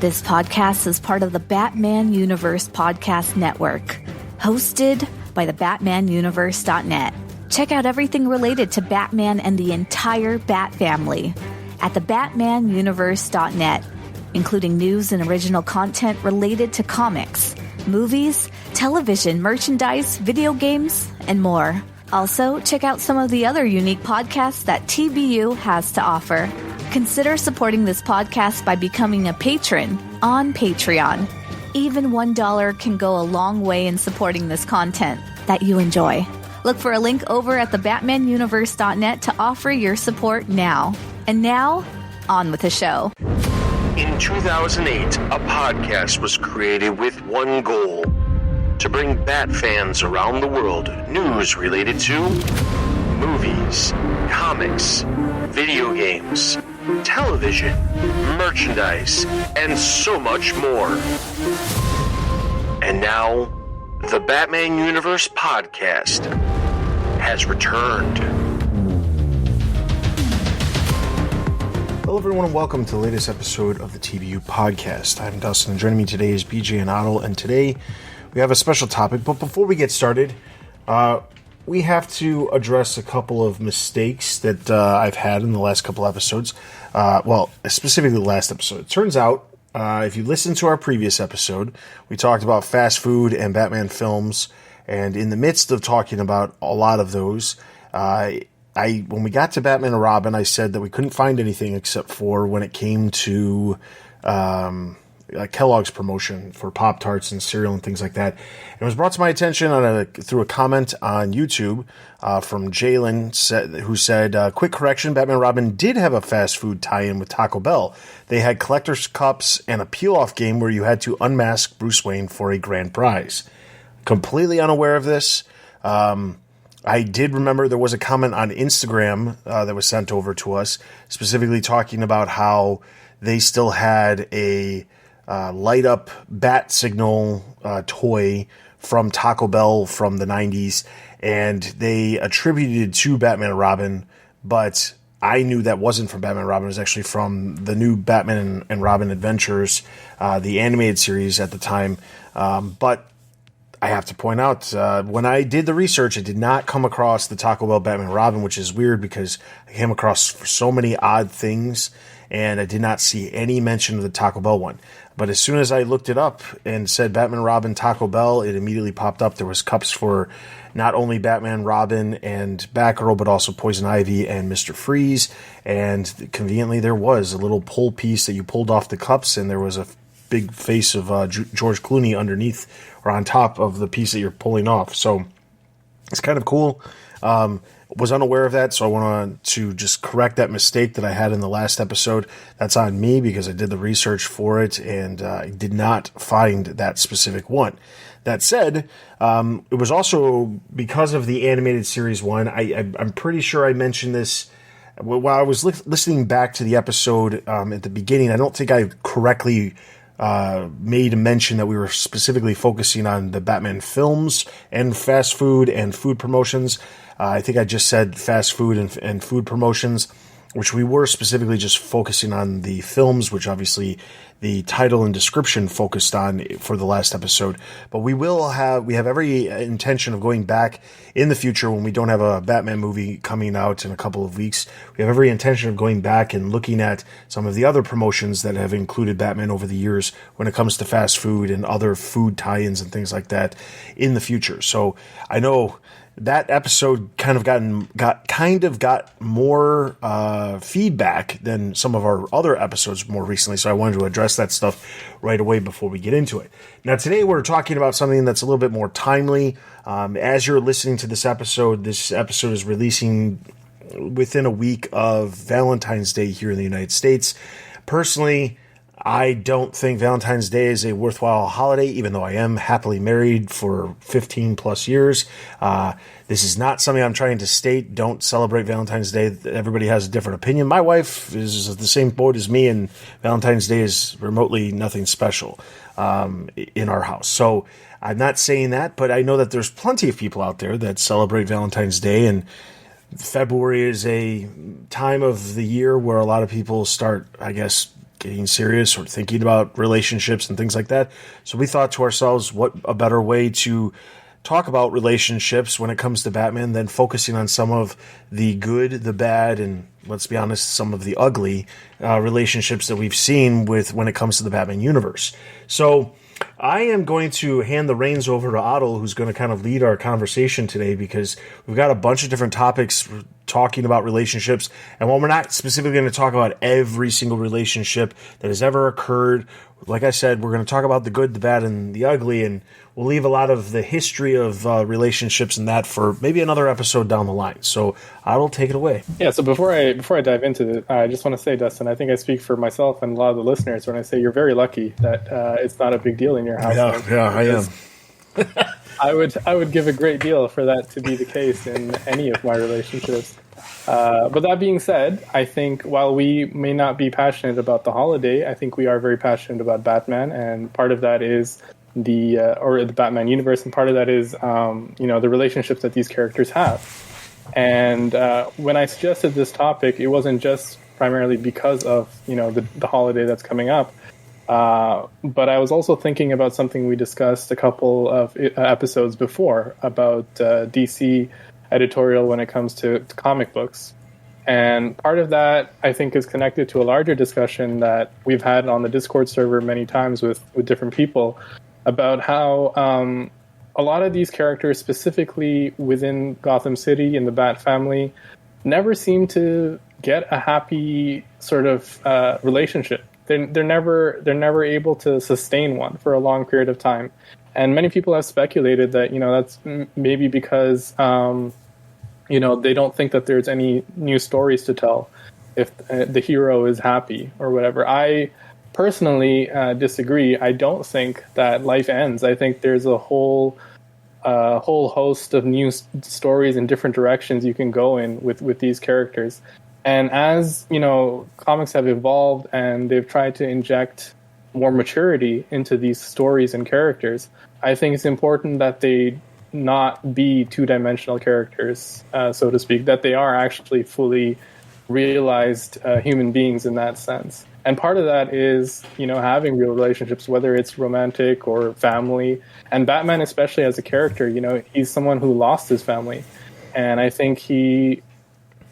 This podcast is part of the Batman Universe Podcast Network, hosted by the BatmanUniverse.net. Check out everything related to Batman and the entire Bat family at the BatmanUniverse.net, including news and original content related to comics, movies, television, merchandise, video games, and more. Also, check out some of the other unique podcasts that TBU has to offer. Consider supporting this podcast by becoming a patron on Patreon. Even $1 can go a long way in supporting this content that you enjoy. Look for a link over at thebatmanuniverse.net to offer your support now. And now, on with the show. In 2008, a podcast was created with one goal: to bring Bat fans around the world news related to movies, comics, video games, television, merchandise, and so much more. And now, the Batman Universe Podcast has returned. Hello everyone and welcome to the latest episode of the TBU Podcast. I'm Dustin and joining me today is BJ and Otto, and today we have a special topic. But before we get started, we have to address a couple of mistakes that I've had in the last couple episodes. Well, specifically the last episode. It turns out, if you listen to our previous episode, we talked about fast food and Batman films, and in the midst of talking about a lot of those, when we got to Batman and Robin, I said that we couldn't find anything except for when it came to Kellogg's promotion for Pop-Tarts and cereal and things like that. And it was brought to my attention through a comment on YouTube from Jalen, who said, quick correction, Batman and Robin did have a fast food tie-in with Taco Bell. They had collector's cups and a peel-off game where you had to unmask Bruce Wayne for a grand prize. Completely unaware of this. I did remember there was a comment on Instagram that was sent over to us, specifically talking about how they still had a light up bat signal toy from Taco Bell from the 90s, and they attributed it to Batman and Robin, but I knew that wasn't from Batman and Robin. It was actually from the new Batman and Robin Adventures, the animated series at the time. But I have to point out, when I did the research, I did not come across the Taco Bell Batman and Robin, which is weird because I came across so many odd things, and I did not see any mention of the Taco Bell one. But as soon as I looked it up and said Batman and Robin Taco Bell, it immediately popped up. There was cups for not only Batman, Robin, and Batgirl, but also Poison Ivy and Mr. Freeze. And conveniently, there was a little pull piece that you pulled off the cups, and there was a big face of George Clooney underneath or on top of the piece that you're pulling off. So it's kind of cool. Was unaware of that, so I wanted to just correct that mistake that I had in the last episode. That's on me because I did the research for it and I did not find that specific one. That said, it was also because of the animated series one. I'm pretty sure I mentioned this while I was listening back to the episode at the beginning. I don't think I correctly made a mention that we were specifically focusing on the Batman films and fast food and food promotions. I think I just said fast food and food promotions, which we were specifically just focusing on the films, which obviously the title and description focused on for the last episode. But we have every intention of going back in the future when we don't have a Batman movie coming out in a couple of weeks. We have every intention of going back and looking at some of the other promotions that have included Batman over the years when it comes to fast food and other food tie-ins and things like that in the future. So I know that episode kind of got more feedback than some of our other episodes more recently, so I wanted to address that stuff right away before we get into it. Now, today we're talking about something that's a little bit more timely. As you're listening to this episode is releasing within a week of Valentine's Day here in the United States. Personally, I don't think Valentine's Day is a worthwhile holiday, even though I am happily married for 15 plus years. This is not something I'm trying to state. Don't celebrate Valentine's Day. Everybody has a different opinion. My wife is the same boat as me, and Valentine's Day is remotely nothing special in our house. So I'm not saying that, but I know that there's plenty of people out there that celebrate Valentine's Day, and February is a time of the year where a lot of people start, I guess, getting serious or thinking about relationships and things like that. So we thought to ourselves, what a better way to talk about relationships when it comes to Batman than focusing on some of the good, the bad, and let's be honest, some of the ugly relationships that we've seen with when it comes to the Batman universe. So I am going to hand the reins over to Otto, who's going to kind of lead our conversation today, because we've got a bunch of different topics talking about relationships. And while we're not specifically going to talk about every single relationship that has ever occurred, like I said, we're going to talk about the good, the bad, and the ugly, and we'll leave a lot of the history of relationships and that for maybe another episode down the line. So I'll take it away. Yeah, so before I dive into it, I just want to say, Dustin, I think I speak for myself and a lot of the listeners when I say you're very lucky that it's not a big deal in your house. Yeah, I am. I would give a great deal for that to be the case in any of my relationships. But that being said, I think while we may not be passionate about the holiday, I think we are very passionate about Batman, and part of that is the Batman universe, and part of that is the relationships that these characters have. And when I suggested this topic, it wasn't just primarily because of the holiday that's coming up, but I was also thinking about something we discussed a couple of episodes before about DC editorial when it comes to comic books. And part of that, I think, is connected to a larger discussion that we've had on the Discord server many times with different people about how a lot of these characters, specifically within Gotham City in the Bat family, never seem to get a happy sort of relationship. They're never able to sustain one for a long period of time. And many people have speculated that that's maybe because they don't think that there's any new stories to tell if the hero is happy or whatever. I personally disagree. I don't think that life ends. I think there's a whole host of new stories in different directions you can go in with these characters. And as comics have evolved and they've tried to inject more maturity into these stories and characters, I think it's important that they not be two-dimensional characters, so to speak, that they are actually fully realized human beings in that sense. And part of that is, having real relationships, whether it's romantic or family. And Batman, especially as a character, he's someone who lost his family. And I think he,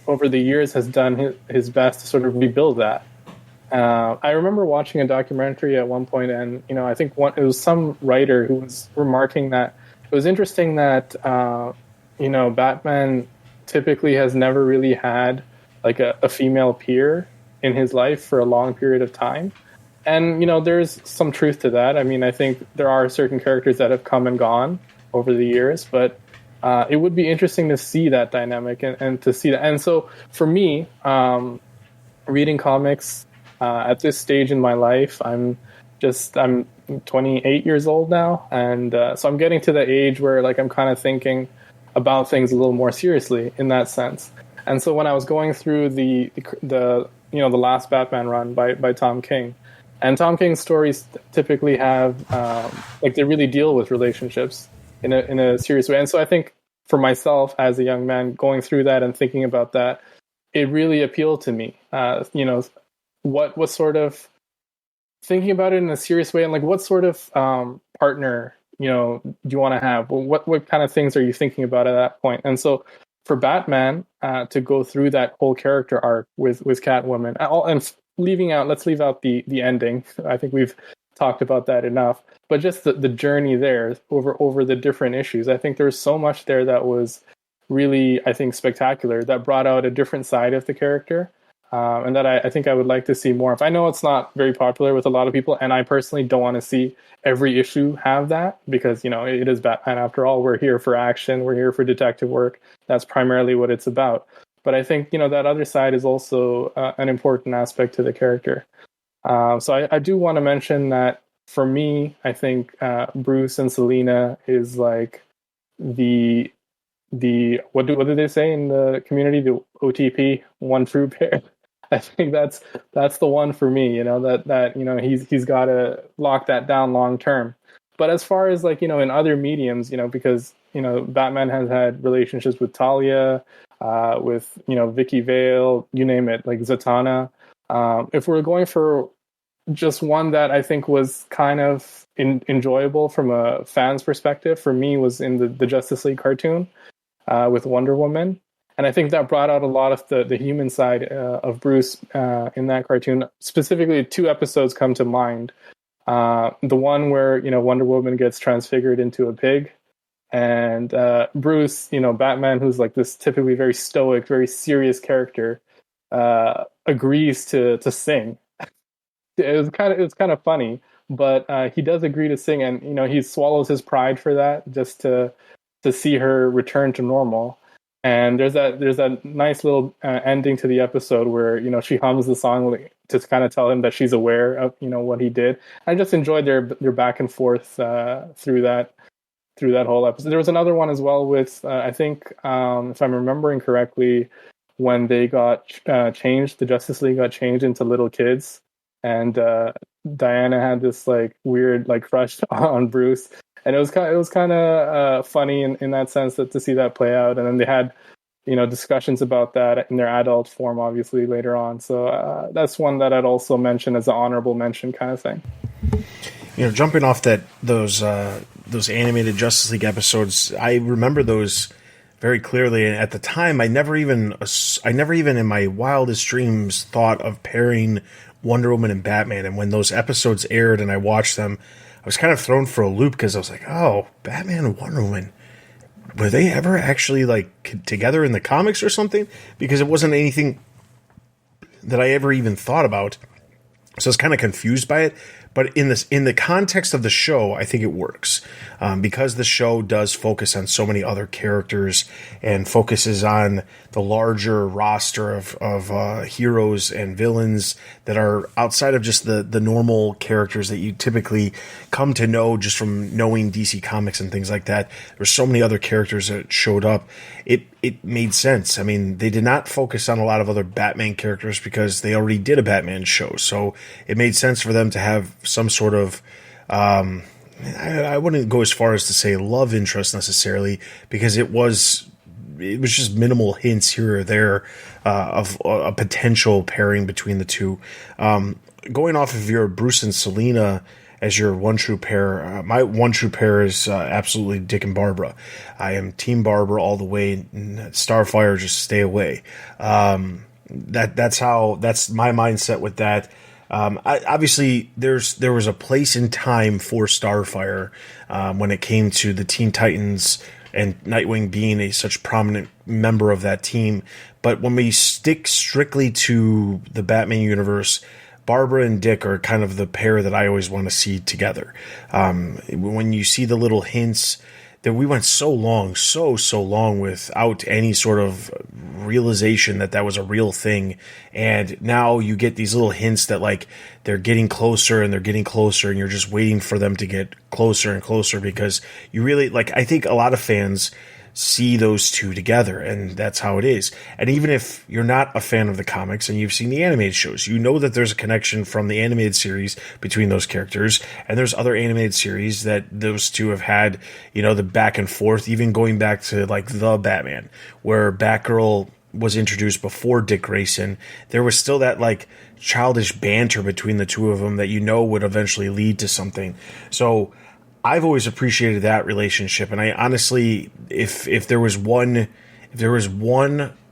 over the years, has done his best to sort of rebuild that. I remember watching a documentary at one point, and, I think it was some writer who was remarking that it was interesting that, Batman typically has never really had like a female peer in his life for a long period of time. And, there's some truth to that. I mean, I think there are certain characters that have come and gone over the years, but it would be interesting to see that dynamic and to see that. And so for me, reading comics at this stage in my life, I'm 28 years old now. And so I'm getting to the age where like I'm kind of thinking about things a little more seriously in that sense. And so when I was going through the last Batman run by Tom King, and Tom King's stories typically have they really deal with relationships in a serious way. And so I think for myself as a young man going through that and thinking about that, it really appealed to me. What sort of thinking about it in a serious way, and like what sort of partner do you want to have? Well, what kind of things are you thinking about at that point? And so for Batman to go through that whole character arc with Catwoman, and let's leave out the ending. I think we've talked about that enough. But just the journey there over the different issues, I think there's so much there that was really, I think, spectacular, that brought out a different side of the character, and that I think I would like to see more of. I know it's not very popular with a lot of people, and I personally don't want to see every issue have that, because it is Batman after all. We're here for action, we're here for detective work. That's primarily what it's about. But I think that other side is also an important aspect to the character. So I do want to mention that for me, I think Bruce and Selena is like the what do they say in the community, the OTP, one true pair. I think that's the one for me. That he's got to lock that down long term. But as far as in other mediums, because Batman has had relationships with Talia, with Vicky Vale, you name it, like Zatanna. If we're going for just one that I think was kind of enjoyable from a fan's perspective for me was in the Justice League cartoon with Wonder Woman. And I think that brought out a lot of the human side of Bruce in that cartoon. Specifically, 2 episodes come to mind. The one where, Wonder Woman gets transfigured into a pig. And Bruce, Batman, who's like this typically very stoic, very serious character, agrees to sing. It was kind of funny, but he does agree to sing, and he swallows his pride for that, just to see her return to normal. And there's that nice little ending to the episode where she hums the song to kind of tell him that she's aware of what he did. I just enjoyed their back and forth through that whole episode. There was another one as well with I think if I'm remembering correctly, when they got changed, the Justice League got changed into little kids. And Diana had this like weird like crush on Bruce, and it was kind of funny in that sense to see that play out. And then they had discussions about that in their adult form, obviously later on. So that's one that I'd also mention as an honorable mention kind of thing. Jumping off those animated Justice League episodes, I remember those very clearly. And at the time, I never even in my wildest dreams thought of pairing Wonder Woman and Batman. And when those episodes aired and I watched them, I was kind of thrown for a loop because I was like, oh, Batman and Wonder Woman, were they ever actually like together in the comics or something? Because it wasn't anything that I ever even thought about. So I was kind of confused by it. But in the context of the show, I think it works because the show does focus on so many other characters and focuses on the larger roster of heroes and villains that are outside of just the normal characters that you typically come to know just from knowing DC Comics and things like that. There's so many other characters that showed up. It made sense. I mean, they did not focus on a lot of other Batman characters because they already did a Batman show. So it made sense for them to have some sort of, I wouldn't go as far as to say love interest necessarily, because it was just minimal hints here or there of a potential pairing between the two. Going off of your Bruce and Selena as your one true pair, my one true pair is absolutely Dick and Barbara. I am Team Barbara all the way. Starfire, just stay away. That's my mindset with that. Obviously, there was a place in time for Starfire when it came to the Teen Titans and Nightwing being such prominent member of that team. But when we stick strictly to the Batman universe, Barbara and Dick are kind of the pair that I always want to see together. When you see the little hints that we went so long without any sort of realization that was a real thing. And now you get these little hints that like they're getting closer and you're just waiting for them to get closer and closer because you really like, I think a lot of fans see those two together, and that's how it is. And even if you're not a fan of the comics and you've seen the animated shows, you know that there's a connection from the animated series between those characters, and there's other animated series that those two have had, the back and forth, even going back to like The Batman, where Batgirl was introduced before Dick Grayson. There was still that like childish banter between the two of them that would eventually lead to something. So I've always appreciated that relationship, and I honestly, if there was one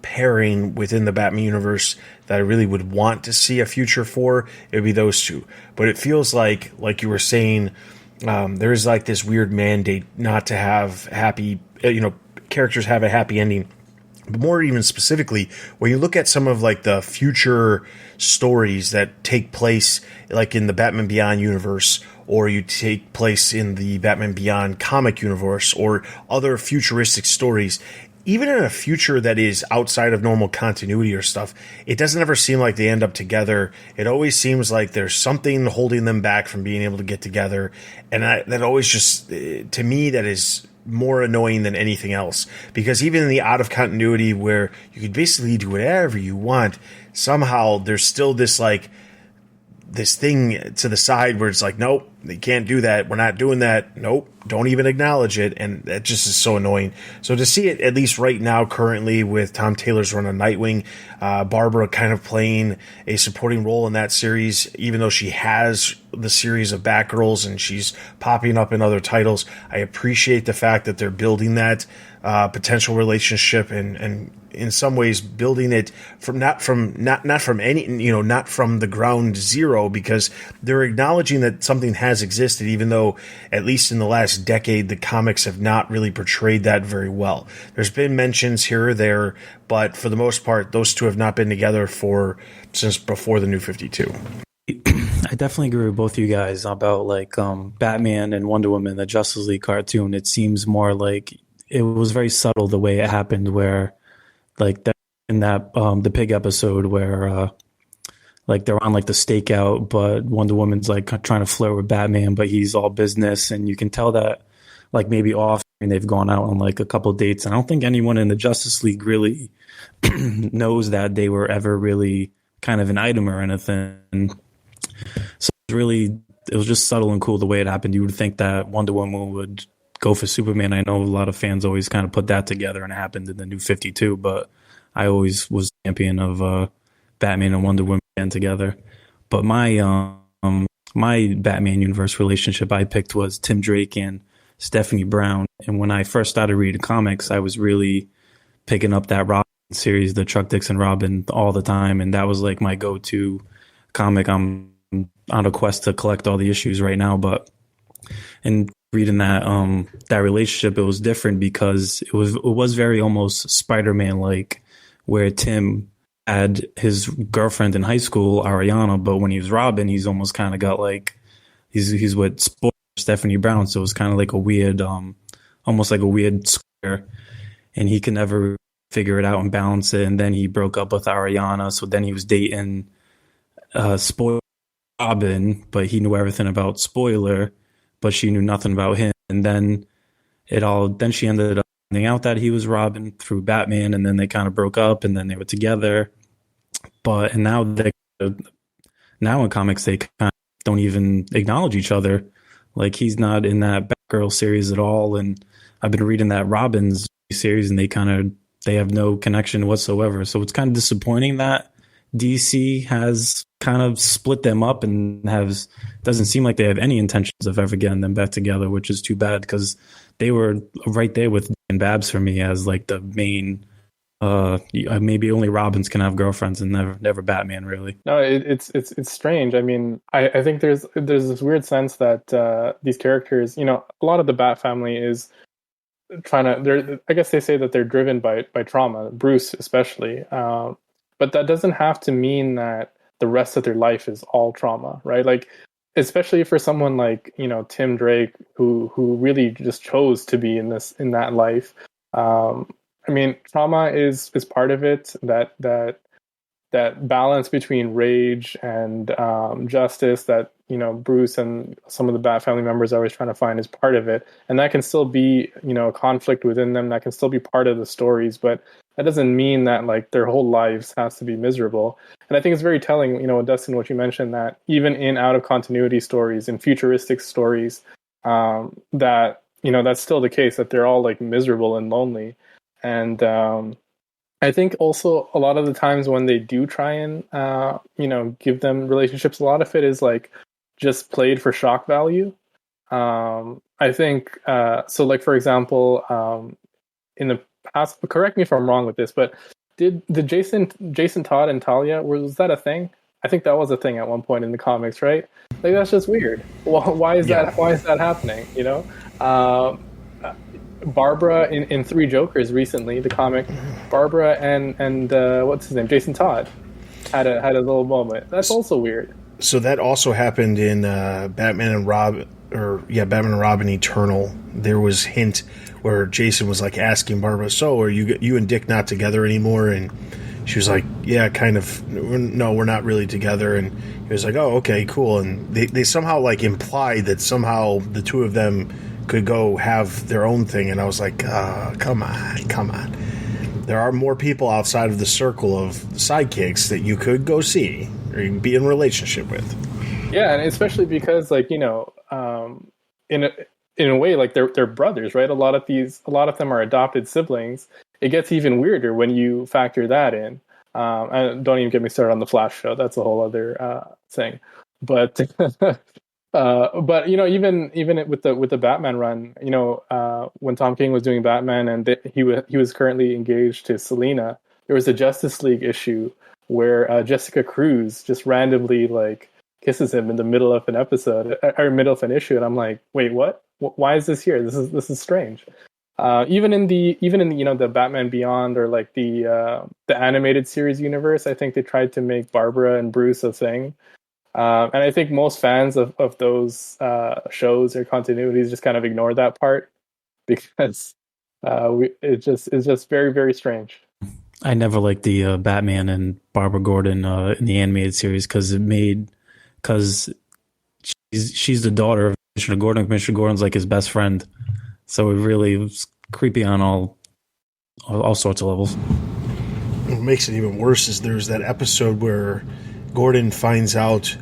pairing within the Batman universe that I really would want to see a future for, it would be those two. But it feels like you were saying, there is like this weird mandate not to have happy, characters have a happy ending. But more even specifically, when you look at some of like the future stories that take place like in the Batman Beyond universe, or you take place in the Batman Beyond comic universe, or other futuristic stories, even in a future that is outside of normal continuity or stuff, it doesn't ever seem like they end up together. It always seems like there's something holding them back from being able to get together. And that always just, to me, that is more annoying than anything else, because even in the out of continuity where you could basically do whatever you want, somehow there's still this like this thing to the side where it's like, nope, they can't do that. We're not doing that. Nope, don't even acknowledge it. And that just is so annoying. So to see it, at least right now, currently with Tom Taylor's run on Nightwing, Barbara kind of playing a supporting role in that series, even though she has the series of Batgirls and she's popping up in other titles. I appreciate the fact that they're building that potential relationship and in some ways building it not from the ground zero, because they're acknowledging that something has existed, even though at least in the last decade the comics have not really portrayed that very well. There's been mentions here or there, but for the most part those two have not been together since before the New 52. I definitely agree with both of you guys about like Batman and Wonder Woman, the Justice League cartoon. It seems more like it was very subtle the way it happened, where like that in that the pig episode where like they're on like the stakeout, but Wonder Woman's like trying to flirt with Batman, but he's all business, and you can tell that like maybe off and they've gone out on like a couple of dates. And I don't think anyone in the Justice League really knows that they were ever really kind of an item or anything. So it was just subtle and cool the way it happened. You would think that Wonder Woman would go for Superman. I know a lot of fans always kind of put that together, and it happened in the New 52, but I always was champion of Batman and Wonder Woman together. But my Batman universe relationship I picked was Tim Drake and Stephanie Brown. And when I first started reading comics, I was really picking up that Robin series, the Chuck Dixon Robin, all the time, and that was like my go-to comic. I'm on a quest to collect all the issues right now, but in reading that relationship, it was different because it was very almost Spider-Man like, where Tim had his girlfriend in high school, Ariana, but when he was Robin, he's almost kind of got like he's with Stephanie Brown, so it was kind of like a weird, almost like a weird square, and he could never figure it out and balance it. And then he broke up with Ariana, so then he was dating Spoiler Robin, but he knew everything about Spoiler, but she knew nothing about him. And then she ended up finding out that he was Robin through Batman, and then they kind of broke up, and then they were together. And now in comics they kind of don't even acknowledge each other. Like, he's not in that Batgirl series at all, and I've been reading that Robin's series, and they have no connection whatsoever. So it's kind of disappointing that DC has kind of split them up and doesn't seem like they have any intentions of ever getting them back together, which is too bad, because they were right there with Dan Babs for me as like the main. Maybe only Robins can have girlfriends and never Batman, really. No, it's strange. I mean, I think there's this weird sense that these characters, a lot of the Bat family is I guess they say that they're driven by trauma, Bruce especially. But that doesn't have to mean that the rest of their life is all trauma, right? Like, especially for someone like, Tim Drake, who really just chose to be in that life. I mean, trauma is part of it. That balance between rage and justice that Bruce and some of the Bat family members are always trying to find is part of it, and that can still be a conflict within them. That can still be part of the stories, but that doesn't mean that like their whole lives has to be miserable. And I think it's very telling, Dustin, what you mentioned, that even in out of continuity stories and futuristic stories, that that's still the case, that they're all like miserable and lonely. And I think also a lot of the times when they do try and give them relationships, a lot of it is like just played for shock value. I think so. Like, for example, in the past, correct me if I'm wrong with this, but did Jason Todd and Talia, was that a thing? I think that was a thing at one point in the comics, right? Like, that's just weird. Well, why is that happening? Barbara in Three Jokers recently, the comic, Barbara and what's his name, Jason Todd, had a little moment. That's also weird. So that also happened in Batman and Robin Eternal. There was hint where Jason was like asking Barbara, "So are you and Dick not together anymore?" And she was like, "Yeah, kind of. No, we're not really together." And he was like, "Oh, okay, cool." And they somehow like implied that somehow the two of them could go have their own thing, and I was like, come on. There are more people outside of the circle of sidekicks that you could go see or be in a relationship with. Yeah, and especially because, like, in a way, like they're brothers, right? A lot of them are adopted siblings. It gets even weirder when you factor that in. And don't even get me started on the Flash show. That's a whole other thing. But but even with the Batman run, when Tom King was doing Batman and he was currently engaged to Selena, there was a Justice League issue where Jessica Cruz just randomly like kisses him in the middle of an episode or middle of an issue, and I'm like, wait, what? Why is this here? This is strange. Even in the the Batman Beyond or like the animated series universe, I think they tried to make Barbara and Bruce a thing. And I think most fans of those shows or continuities just kind of ignore that part because it's just very, very strange. I never liked the Batman and Barbara Gordon in the animated series because she's the daughter of Commissioner Gordon. Commissioner Gordon's like his best friend, so it really was creepy on all sorts of levels. What makes it even worse is there's that episode where Gordon finds out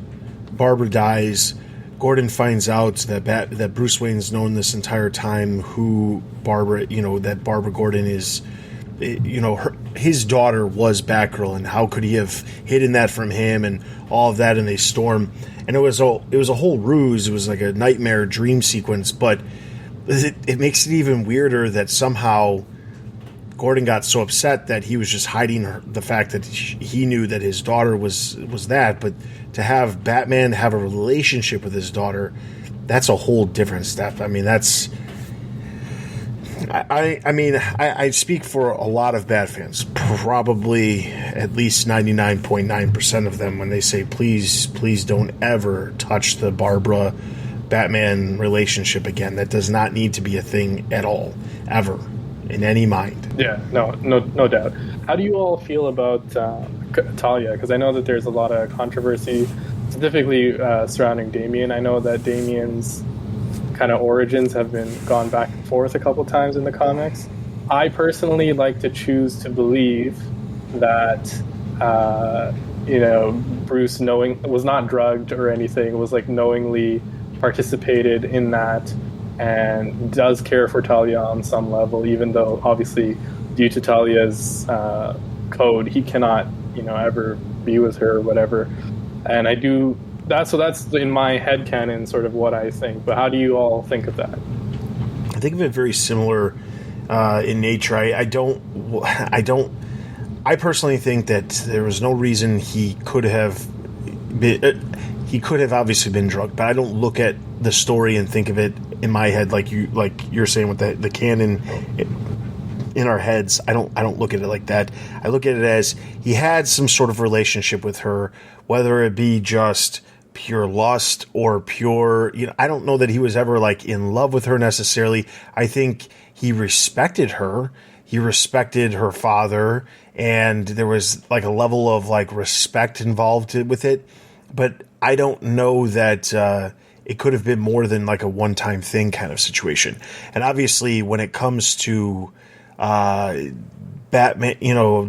Barbara dies. Gordon finds out that Bruce Wayne's known this entire time who Barbara, that Barbara Gordon is, his daughter was Batgirl, and how could he have hidden that from him and all of that, and they storm. And it was a whole ruse. It was like a nightmare dream sequence, but it makes it even weirder that somehow Gordon got so upset that he was just hiding the fact that he knew that his daughter was that. But to have Batman have a relationship with his daughter, that's a whole different step. I mean, that's... I speak for a lot of Bat fans, probably at least 99.9% of them, when they say, please don't ever touch the Barbara Batman relationship again. That does not need to be a thing at all, ever, in any mind. Yeah, no doubt. How do you all feel about Talia? Because I know that there's a lot of controversy, specifically surrounding Damian. I know that Damian's kind of origins have been gone back and forth a couple times in the comics. I personally like to choose to believe that Bruce was not drugged or anything. It was like knowingly participated in that and does care for Talia on some level, even though obviously due to Talia's code he cannot ever be with her or whatever. And I do that's in my headcanon sort of what I think. But how do you all think of that? I think of it very similar in nature. I personally think that there was no reason he could have obviously been drugged, but I don't look at the story and think of it in my head like you're saying with the canon in our heads. I don't look at it like that. I look at it as he had some sort of relationship with her, whether it be just pure lust or pure, I don't know that he was ever like in love with her necessarily. I think he respected her. He respected her father, and there was like a level of like respect involved with it. But I don't know that it could have been more than like a one-time thing kind of situation. And obviously when it comes to Batman,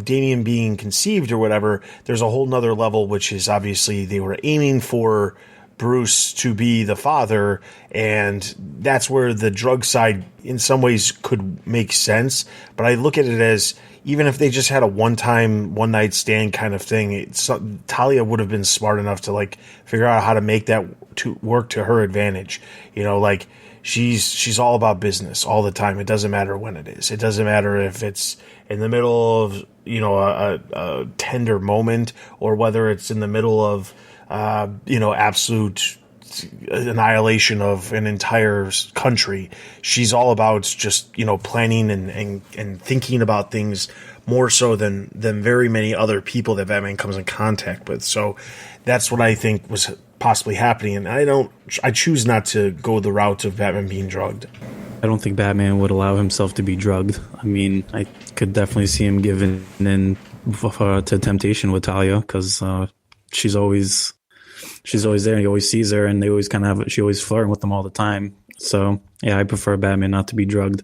Damian being conceived or whatever, there's a whole nother level, which is obviously they were aiming for Bruce to be the father, and that's where the drug side in some ways could make sense. But I look at it as, even if they just had a one night stand kind of thing, Talia would have been smart enough to like figure out how to make that to work to her advantage. Like she's all about business all the time. It doesn't matter when it is. It doesn't matter if it's in the middle of a tender moment, or whether it's in the middle of absolute annihilation of an entire country. She's all about just planning and thinking about things more so than very many other people that Batman comes in contact with. So that's what I think was possibly happening, and I choose not to go the route of Batman being drugged. I don't think Batman would allow himself to be drugged. I mean, I could definitely see him giving in to temptation with Talia, because she's always there. He always sees her, and they always kind of she always flirting with them all the time. So yeah, I prefer Batman not to be drugged.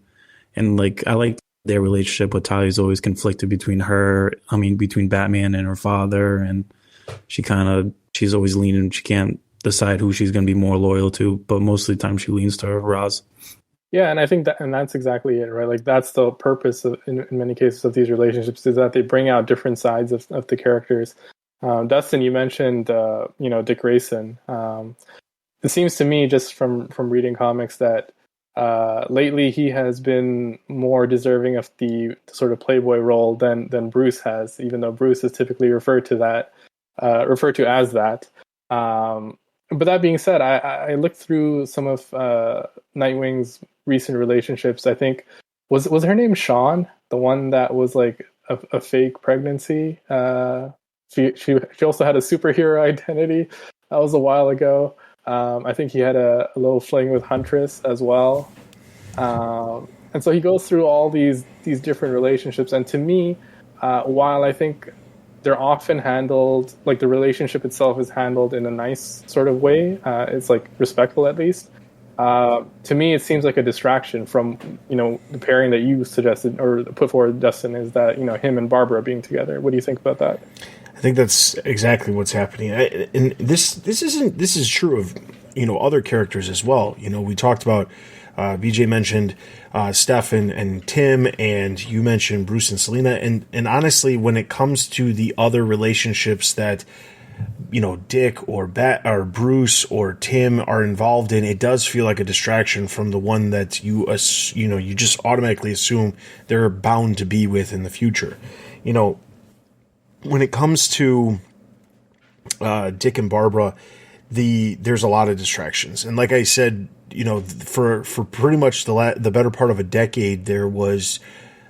And I like their relationship with Talia is always conflicted between Batman and her father, and she's always leaning. She can't decide who she's going to be more loyal to, but most of the time she leans to Roz. Yeah, and I think that's exactly it, right? Like that's the purpose of, in many cases of these relationships, is that they bring out different sides of the characters. Dustin, you mentioned Dick Grayson. It seems to me, just from reading comics, that lately he has been more deserving of the sort of playboy role than Bruce has, even though Bruce is typically referred to as that. But that being said, I looked through some of Nightwing's recent relationships. I think was her name Sean, the one that was like a fake pregnancy. She also had a superhero identity. That was a while ago. I think he had a little fling with Huntress as well. And so he goes through all these different relationships. And to me, while I think they're often handled, like the relationship itself is handled in a nice sort of way, it's like respectful at least. To me, it seems like a distraction from, the pairing that you suggested or put forward, Dustin, is that, him and Barbara being together. What do you think about that? I think that's exactly what's happening. And this is true of, other characters as well. We talked about, BJ mentioned Steph and Tim, and you mentioned Bruce and Selena. And honestly, when it comes to the other relationships that, Dick or Bruce or Tim are involved in, it does feel like a distraction from the one that you just automatically assume they're bound to be with in the future. When it comes to Dick and Barbara, there's a lot of distractions, and like I said, for pretty much the better part of a decade, there was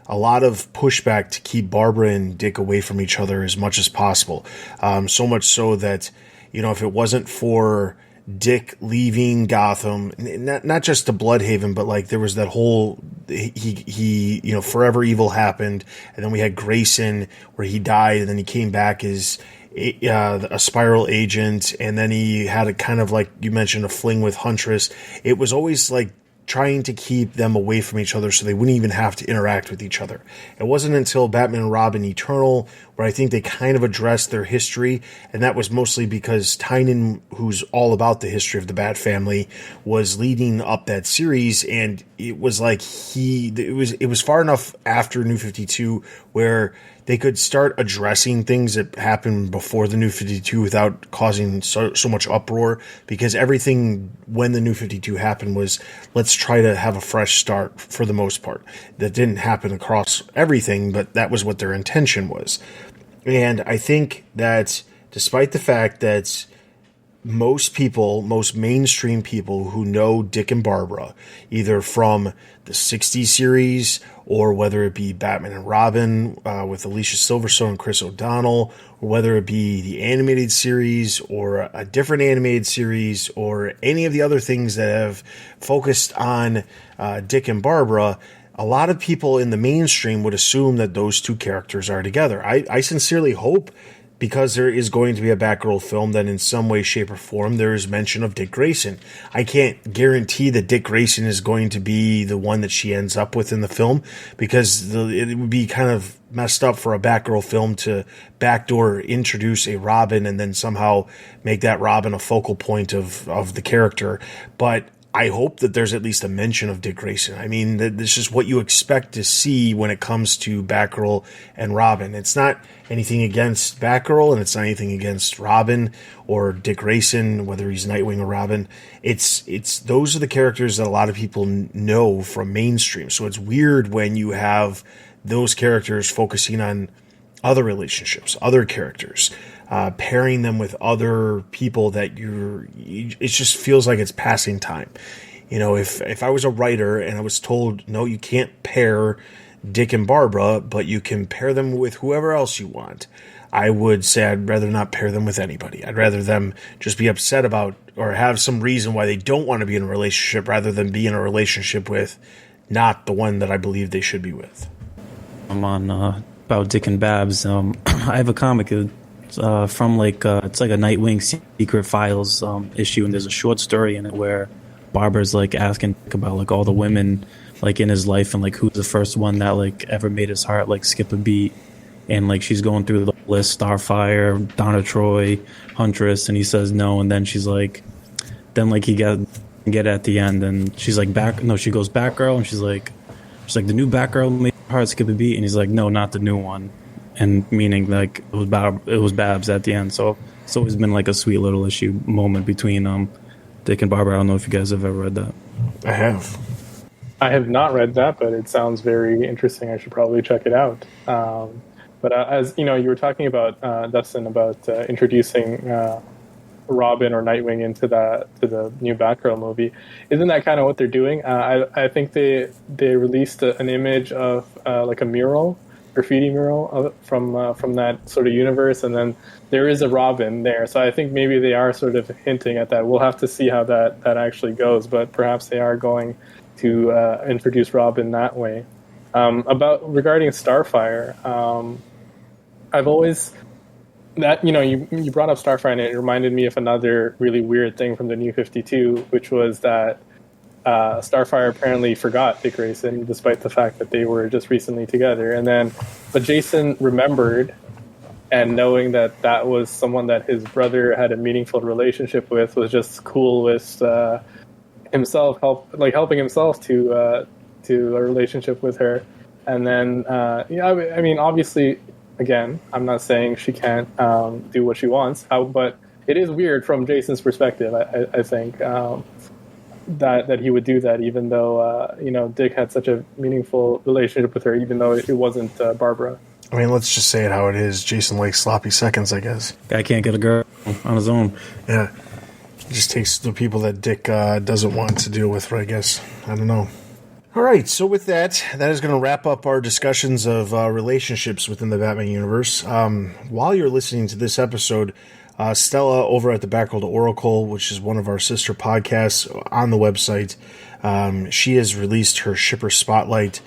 a lot of pushback to keep Barbara and Dick away from each other as much as possible. So much so that, if it wasn't for Dick leaving Gotham, not just to Bloodhaven, but like there was that whole, he Forever Evil happened, and then we had Grayson where he died, and then he came back as a spiral agent, and then he had a kind of, like you mentioned, a fling with Huntress. It was always like trying to keep them away from each other so they wouldn't even have to interact with each other. It wasn't until Batman and Robin Eternal where I think they kind of addressed their history, and that was mostly because Tynan, who's all about the history of the Bat family, was leading up that series, and it was like it was far enough after New 52 where they could start addressing things that happened before the New 52 without causing so much uproar, because everything when the New 52 happened was, let's try to have a fresh start for the most part. That didn't happen across everything, but that was what their intention was. And I think that despite the fact that most mainstream people who know Dick and Barbara, either from the 60s series or whether it be Batman and Robin with Alicia Silverstone and Chris O'Donnell, or whether it be the animated series or a different animated series or any of the other things that have focused on Dick and Barbara, a lot of people in the mainstream would assume that those two characters are together. I sincerely hope, because there is going to be a Batgirl film, that in some way, shape, or form there is mention of Dick Grayson. I can't guarantee that Dick Grayson is going to be the one that she ends up with in the film, because it would be kind of messed up for a Batgirl film to backdoor introduce a Robin and then somehow make that Robin a focal point of the character. But I hope that there's at least a mention of Dick Grayson. I mean, this is what you expect to see when it comes to Batgirl and Robin. It's not anything against Batgirl, and it's not anything against Robin or Dick Grayson, whether he's Nightwing or Robin. It's those are the characters that a lot of people know from mainstream. So it's weird when you have those characters focusing on other relationships, other characters, pairing them with other people that it just feels like it's passing time. If I was a writer and I was told, no, you can't pair Dick and Barbara, but you can pair them with whoever else you want, I would say I'd rather not pair them with anybody. I'd rather them just be upset about or have some reason why they don't want to be in a relationship rather than be in a relationship with not the one that I believe they should be with. I'm on about Dick and Babs. I have a comic from it's like a Nightwing Secret Files issue, and there's a short story in it where Barbara's like asking Dick about like all the women like in his life and like who's the first one that like ever made his heart like skip a beat, and like she's going through list Starfire, Donna Troy, Huntress, and he says no, and then she's like, he get at the end, and she's like she goes Batgirl, and she's like the new Batgirl made her heart skip a beat, and he's like, no, not the new one, and meaning like it was Babs at the end. So it's always been like a sweet little issue moment between Dick and Barbara. I don't know if you guys have ever read that. I have. I have not read that, but it sounds very interesting. I should probably check it out. But as you know, you were talking about Dustin about introducing Robin or Nightwing to the new Batgirl movie. Isn't that kind of what they're doing? I think they released an image of like a mural, graffiti mural from that sort of universe, and then there is a Robin there. So I think maybe they are sort of hinting at that. We'll have to see how that actually goes, but perhaps they are going to introduce Robin that way. Regarding Starfire, I've always you brought up Starfire, and it reminded me of another really weird thing from the New 52, which was that Starfire apparently forgot Dick Grayson, despite the fact that they were just recently together. But Jason remembered, and knowing that was someone that his brother had a meaningful relationship with, was just cool with himself, helping himself to a relationship with her. And then, I mean, obviously, again, I'm not saying she can't do what she wants, but it is weird from Jason's perspective, I think, that he would do that, even though, Dick had such a meaningful relationship with her, even though it wasn't Barbara. I mean, let's just say it how it is. Jason likes sloppy seconds, I guess. Guy can't get a girl on his own. Yeah. It just takes the people that Dick doesn't want to deal with, I guess. I don't know. All right, so with that is going to wrap up our discussions of relationships within the Batman universe. While you're listening to this episode, Stella over at the Batgirl to Oracle, which is one of our sister podcasts on the website, she has released her shipper spotlight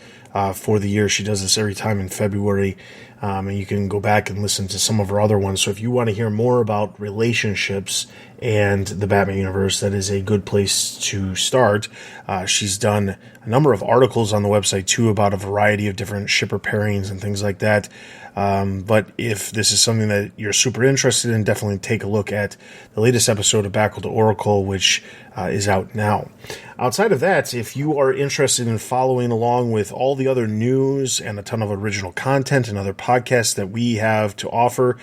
for the year. She does this every time in February, and you can go back and listen to some of her other ones. So if you want to hear more about relationships and the Batman universe, that is a good place to start. She's done a number of articles on the website too about a variety of different shipper pairings and things like that. But if this is something that you're super interested in, definitely take a look at the latest episode of Batgirl to Oracle, which is out now. Outside of that, if you are interested in following along with all the other news and a ton of original content and other podcasts that we have to offer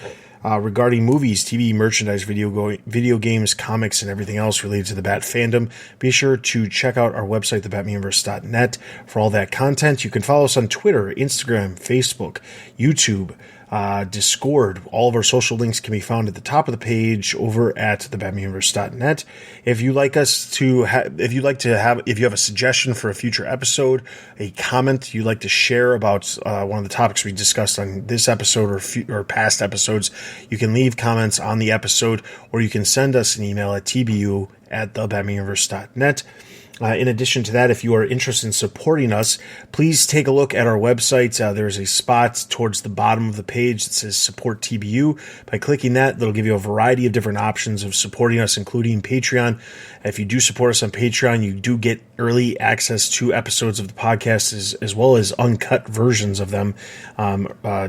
regarding movies, TV, merchandise, video games, comics, and everything else related to the Bat fandom, be sure to check out our website, thebatmanuniverse.net, for all that content. You can follow us on Twitter, Instagram, Facebook, YouTube, Discord. All of our social links can be found at the top of the page over at thebatmanuniverse.net. If you like us to if you have a suggestion for a future episode, a comment you'd like to share about one of the topics we discussed on this episode or past episodes, you can leave comments on the episode, or you can send us an email at tbu@thebatmanuniverse.net. In addition to that, if you are interested in supporting us, please take a look at our website. There's a spot towards the bottom of the page that says Support TBU. By clicking that, that'll give you a variety of different options of supporting us, including Patreon. If you do support us on Patreon, you do get early access to episodes of the podcast as well as uncut versions of them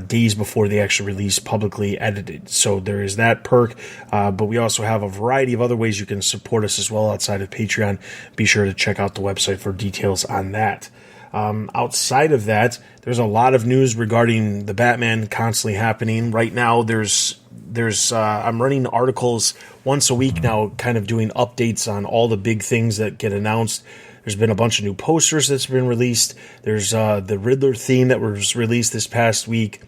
days before they actually release publicly edited. So there is that perk, but we also have a variety of other ways you can support us as well outside of Patreon. Be sure to check out the website for details on that. Outside of that, there's a lot of news regarding the Batman constantly happening. Right now, I'm running articles once a week now, kind of doing updates on all the big things that get announced. There's been a bunch of new posters that's been released. There's the Riddler theme that was released this past week.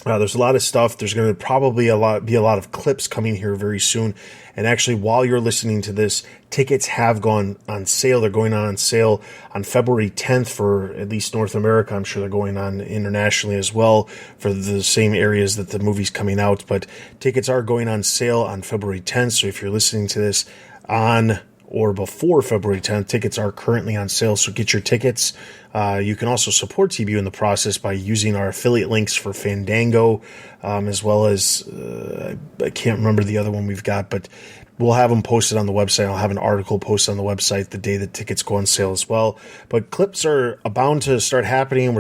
There's a lot of stuff. There's going to probably be a lot of clips coming here very soon. And actually, while you're listening to this, tickets have gone on sale. They're going on sale on February 10th for at least North America. I'm sure they're going on internationally as well for the same areas that the movie's coming out. But tickets are going on sale on February 10th. So if you're listening to this on or before February 10th, tickets are currently on sale, so get your tickets. You can also support TBU in the process by using our affiliate links for Fandango, as well as, I can't remember the other one we've got, but we'll have them posted on the website. I'll have an article posted on the website the day that tickets go on sale as well. But clips are bound to start happening.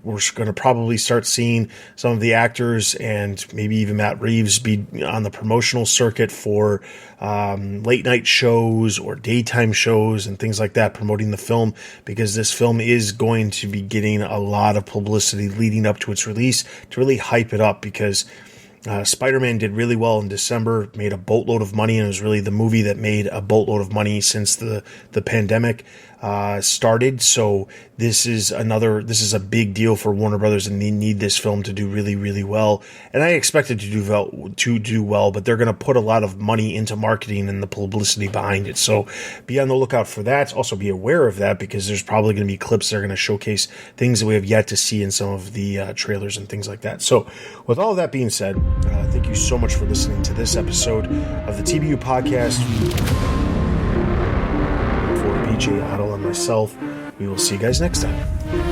We're going to probably start seeing some of the actors and maybe even Matt Reeves be on the promotional circuit for late night shows or daytime shows and things like that, promoting the film, because this film is going to be getting a lot of publicity leading up to its release to really hype it up, because Spider-Man did really well in December, made a boatload of money, and it was really the movie that made a boatload of money since the pandemic started. So this is a big deal for Warner Brothers, and they need this film to do really, really well. And I expect it to do well, but they're going to put a lot of money into marketing and the publicity behind it. So be on the lookout for that. Also be aware of that, because there's probably going to be clips that are going to showcase things that we have yet to see in some of the trailers and things like that. So with all of that being said, thank you so much for listening to this episode of the TBU podcast. For BJ, Adel, and myself, we will see you guys next time.